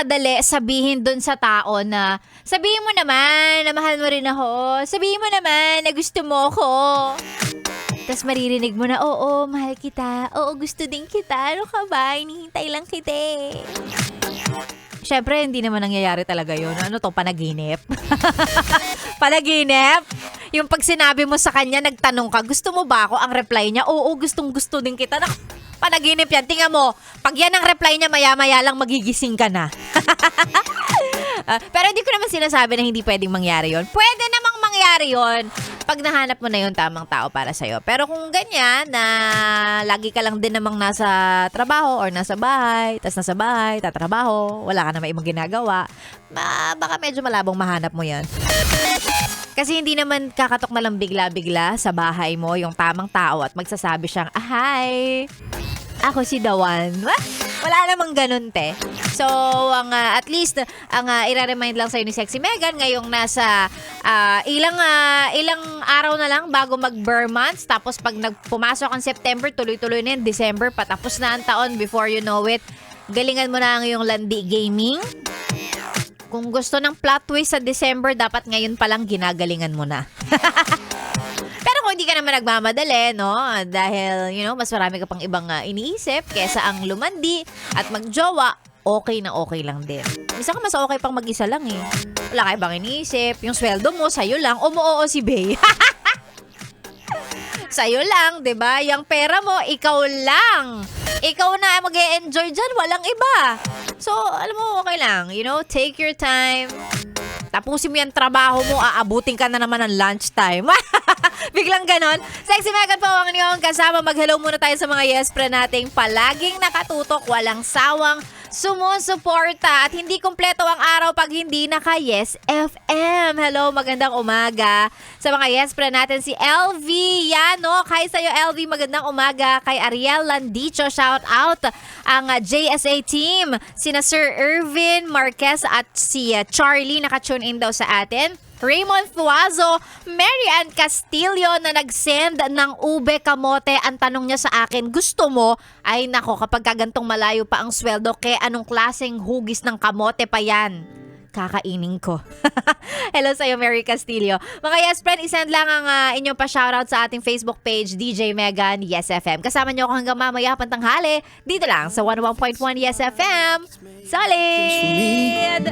kadali sabihin dun sa tao na sabihin mo naman na mahal mo rin ako. Sabihin mo naman na gusto mo ako. Tapos maririnig mo na, oo, mahal kita. Oo, gusto din kita. Ano ka ba? Hinihintay lang kita eh. Siyempre, hindi naman nangyayari talaga yun. Ano to, panaginip? Panaginip? Yung pag sinabi mo sa kanya, nagtanong ka, gusto mo ba ako? Ang reply niya, oo, gustong gusto din kita. Panaginip yan. Tingnan mo, pag yan ang reply niya, maya-maya lang magigising ka na. Pero hindi ko naman sinasabi na hindi pwedeng mangyari yon. Pwede namang mangyari yon pag nahanap mo na yung tamang tao para sa'yo. Pero kung ganyan, na lagi ka lang din namang nasa trabaho or nasa bahay, tas nasa bahay, tatrabaho, wala ka na may ibang ginagawa, baka medyo malabong mahanap mo yan. Kasi hindi naman kakatok na lang bigla-bigla sa bahay mo yung tamang tao at magsasabi siyang, hi, ako si Dawan. Wala namang ganun, te. So, at least, i-remind lang sa'yo ni Sexy Megan ngayong nasa ilang araw na lang bago mag-Burr months. Tapos pag pumasok ang September, tuloy-tuloy na yun. December, patapos na ang taon. Before you know it, galingan mo na ang iyong landi gaming. Kung gusto ng plot twist sa December, dapat ngayon palang ginagalingan mo na. Pero kung hindi ka naman nagmamadali, no? Dahil, mas marami ka pang ibang iniisip kesa ang lumandi at magjowa, okay na okay lang din. Minsan ka mas okay pang mag-isa lang eh. Wala ka ibang iniisip. Yung sweldo mo, sa'yo lang. Oo si Bay. Sa'yo lang, 'di ba? Yung pera mo, ikaw lang. Ikaw na mag-e-enjoy dyan, walang iba. So, alam mo, okay lang. Take your time. Tapusin mo yung trabaho mo, aabutin ka na naman ng lunchtime. Biglang ganon. Sexy Megan po ang inyong kasama. Mag-hello muna tayo sa mga yes pre nating palaging nakatutok, walang sawang sumusuporta at hindi kumpleto ang araw pag hindi naka-Yes FM. Hello, magandang umaga. Sa mga yes pre natin si LV Yano. Kay sa'yo LV, magandang umaga. Kay Ariel Landicho, shout out. Ang JSA team, sina Sir Irvin Marquez at si Charlie nakatune in daw sa atin. Raymond Fuazo, Mary Ann Castillo na nag-send ng ube kamote. Ang tanong niya sa akin, gusto mo? Ay nako, kapag kagantong malayo pa ang sweldo, anong klaseng hugis ng kamote pa yan? Kakainin ko. Hello sa'yo, Mary Castillo. Mga yes friend, isend lang ang inyong pa-shoutout sa ating Facebook page, DJ Megan Yes FM. Kasama niyo ako hanggang mamaya pantanghali, dito lang sa 101.1 Yes FM. Solid!